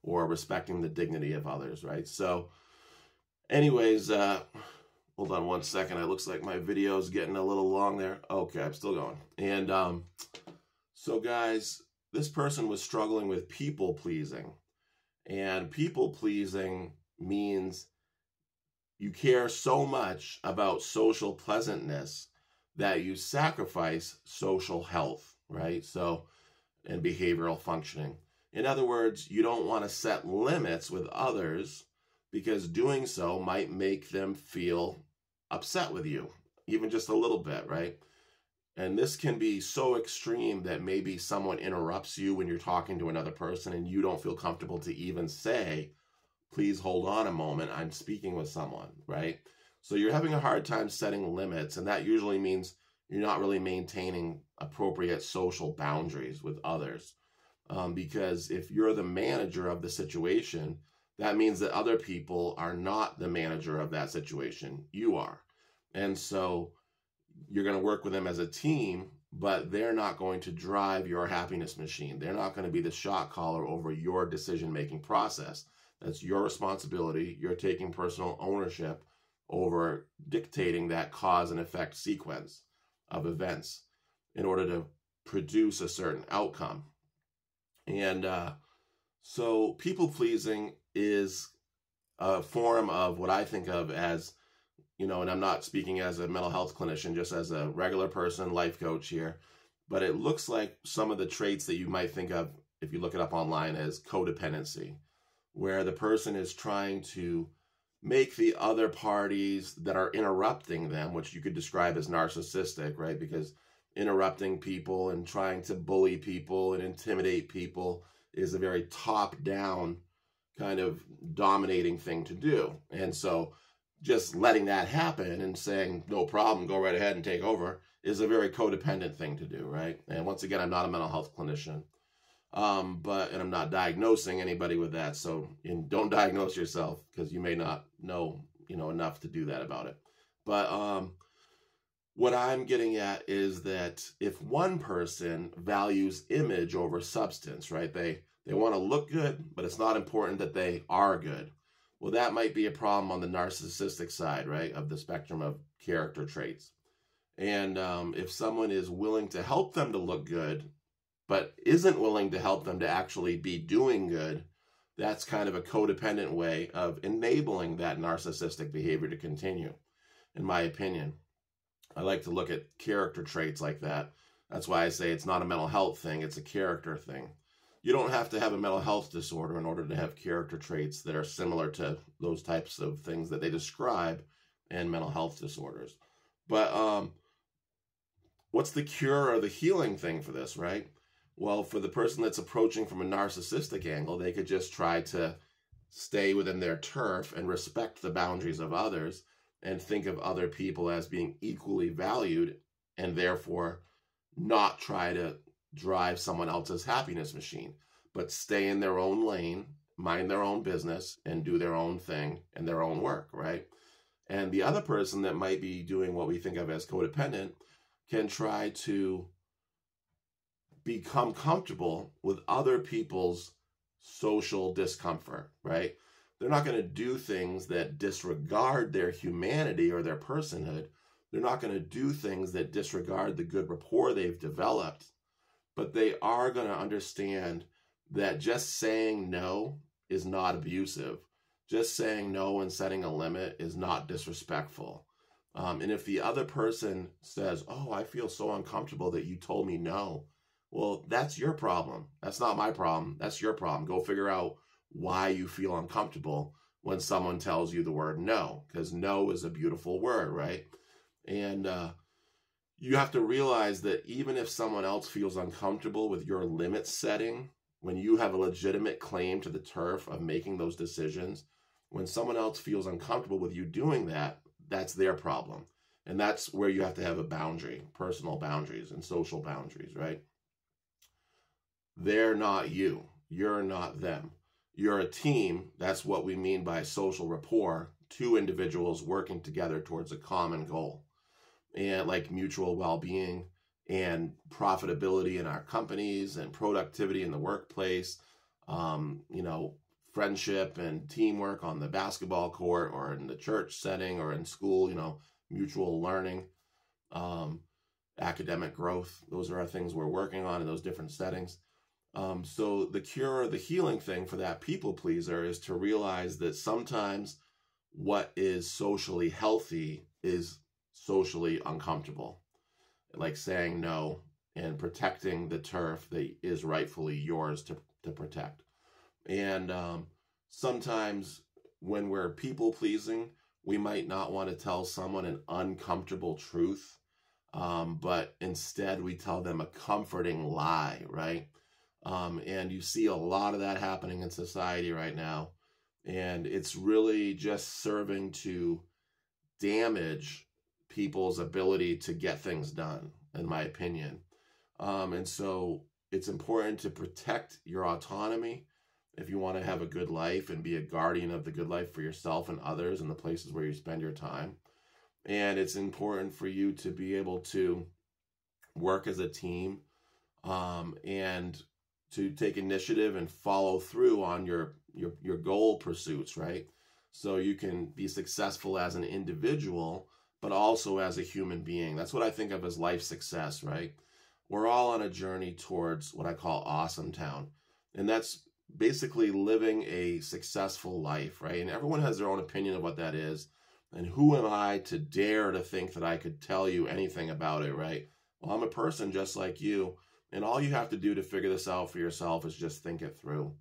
or respecting the dignity of others, right? So anyways, hold on one second. It looks like my video is getting a little long there. Okay, I'm still going. And so guys, this person was struggling with people pleasing. And people pleasing means you care so much about social pleasantness that you sacrifice social health, right? So, and behavioral functioning. In other words, you don't want to set limits with others because doing so might make them feel upset with you, even just a little bit, right? And this can be so extreme that maybe someone interrupts you when you're talking to another person and you don't feel comfortable to even say, please hold on a moment, I'm speaking with someone, right? So you're having a hard time setting limits, and that usually means you're not really maintaining appropriate social boundaries with others. Because if you're the manager of the situation, that means that other people are not the manager of that situation. You are. And so you're going to work with them as a team, but they're not going to drive your happiness machine. They're not going to be the shot caller over your decision-making process. That's your responsibility. You're taking personal ownership over dictating that cause and effect sequence of events in order to produce a certain outcome. And so people-pleasing is a form of what I think of as, and I'm not speaking as a mental health clinician, just as a regular person, life coach here, but it looks like some of the traits that you might think of, if you look it up online, as codependency, where the person is trying to make the other parties that are interrupting them, which you could describe as narcissistic, right? Because interrupting people and trying to bully people and intimidate people is a very top-down kind of dominating thing to do. And so just letting that happen and saying, no problem, go right ahead and take over, is a very codependent thing to do, right? And once again, I'm not a mental health clinician, and I'm not diagnosing anybody with that. So don't diagnose yourself because you may not know, enough to do that about it. But what I'm getting at is that if one person values image over substance, right? They want to look good, but it's not important that they are good. Well, that might be a problem on the narcissistic side, right, of the spectrum of character traits. And if someone is willing to help them to look good, but isn't willing to help them to actually be doing good, that's kind of a codependent way of enabling that narcissistic behavior to continue, in my opinion. I like to look at character traits like that. That's why I say it's not a mental health thing, it's a character thing. You don't have to have a mental health disorder in order to have character traits that are similar to those types of things that they describe in mental health disorders. But what's the cure or the healing thing for this, right? Well, for the person that's approaching from a narcissistic angle, they could just try to stay within their turf and respect the boundaries of others and think of other people as being equally valued and therefore not try to drive someone else's happiness machine, but stay in their own lane, mind their own business, and do their own thing and their own work, right? And the other person that might be doing what we think of as codependent can try to become comfortable with other people's social discomfort, right? They're not going to do things that disregard their humanity or their personhood. They're not going to do things that disregard the good rapport they've developed, but they are going to understand that just saying no is not abusive. Just saying no and setting a limit is not disrespectful. And if the other person says, oh, I feel so uncomfortable that you told me no, well, that's your problem. That's not my problem. That's your problem. Go figure out why you feel uncomfortable when someone tells you the word no, because no is a beautiful word, right? And you have to realize that even if someone else feels uncomfortable with your limit setting, when you have a legitimate claim to the turf of making those decisions, when someone else feels uncomfortable with you doing that, that's their problem. And that's where you have to have a boundary, personal boundaries and social boundaries, right? They're not you. You're not them. You're a team. That's what we mean by social rapport. Two individuals working together towards a common goal, and like mutual well-being and profitability in our companies and productivity in the workplace, friendship and teamwork on the basketball court or in the church setting or in school, mutual learning, academic growth. Those are our things we're working on in those different settings. So the cure or the healing thing for that people pleaser is to realize that sometimes what is socially healthy is socially uncomfortable, like saying no and protecting the turf that is rightfully yours to protect. And sometimes when we're people pleasing, we might not want to tell someone an uncomfortable truth, but instead we tell them a comforting lie, right? And you see a lot of that happening in society right now. And it's really just serving to damage people's ability to get things done, in my opinion. And so it's important to protect your autonomy if you want to have a good life and be a guardian of the good life for yourself and others in the places where you spend your time. And it's important for you to be able to work as a team, and to take initiative and follow through on your goal pursuits, right? So you can be successful as an individual, but also as a human being. That's what I think of as life success, right? We're all on a journey towards what I call awesome town. And that's basically living a successful life, right? And everyone has their own opinion of what that is. And who am I to dare to think that I could tell you anything about it, right? Well, I'm a person just like you. And all you have to do to figure this out for yourself is just think it through.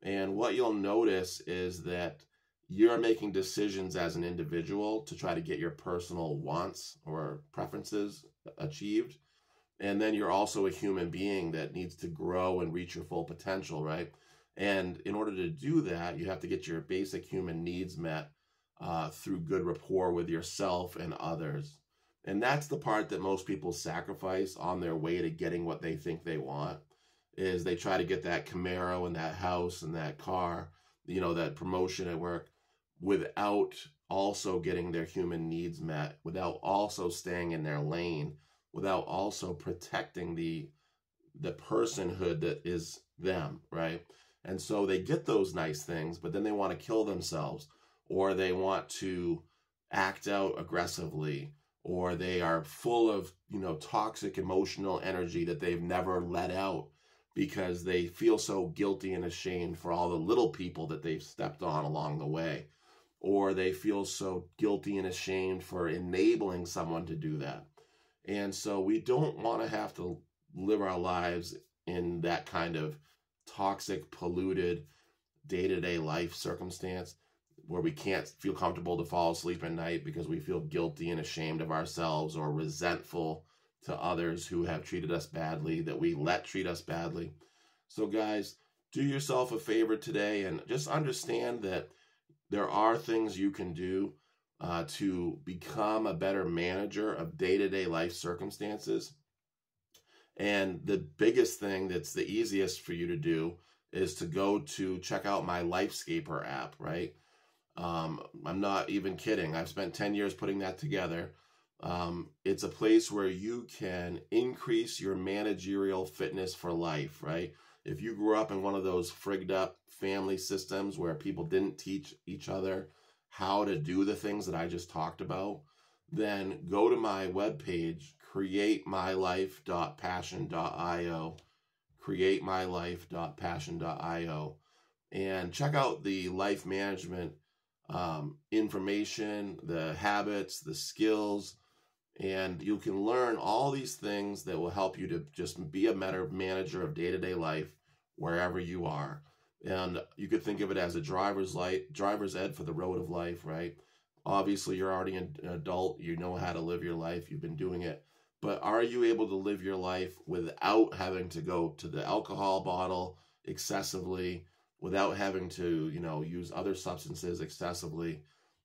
And what you'll notice is that you're making decisions as an individual to try to get your personal wants or preferences achieved. And then you're also a human being that needs to grow and reach your full potential, right? And in order to do that, you have to get your basic human needs met through good rapport with yourself and others. And that's the part that most people sacrifice on their way to getting what they think they want, is they try to get that Camaro and that house and that car, that promotion at work, without also getting their human needs met, without also staying in their lane, without also protecting the personhood that is them, right? And so they get those nice things, but then they want to kill themselves, or they want to act out aggressively, or they are full of, toxic emotional energy that they've never let out because they feel so guilty and ashamed for all the little people that they've stepped on along the way. Or they feel so guilty and ashamed for enabling someone to do that. And so we don't want to have to live our lives in that kind of toxic, polluted, day-to-day life circumstance where we can't feel comfortable to fall asleep at night because we feel guilty and ashamed of ourselves, or resentful to others who have treated us badly, that we let treat us badly. So guys, do yourself a favor today and just understand that there are things you can do to become a better manager of day-to-day life circumstances. And the biggest thing that's the easiest for you to do is to go to check out my Lifescaper app, right? I'm not even kidding. I've spent 10 years putting that together. It's a place where you can increase your managerial fitness for life, right? If you grew up in one of those frigged up family systems where people didn't teach each other how to do the things that I just talked about, then go to my webpage, createmylife.passion.io, createmylife.passion.io, and check out the life management information, the habits, the skills, and you can learn all these things that will help you to just be a better manager of day-to-day life wherever you are. And you could think of it as a driver's ed for the road of life, right? Obviously, you're already an adult. You know how to live your life. You've been doing it. But are you able to live your life without having to go to the alcohol bottle excessively, without having to, use other substances excessively?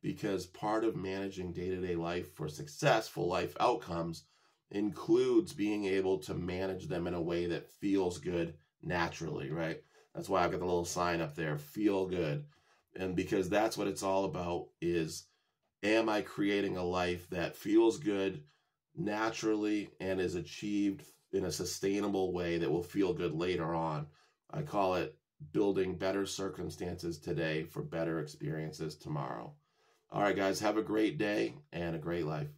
Because part of managing day-to-day life for successful life outcomes includes being able to manage them in a way that feels good naturally, right? That's why I've got the little sign up there, feel good. And because that's what it's all about, is, am I creating a life that feels good naturally and is achieved in a sustainable way that will feel good later on? I call it building better circumstances today for better experiences tomorrow. All right, guys, have a great day and a great life.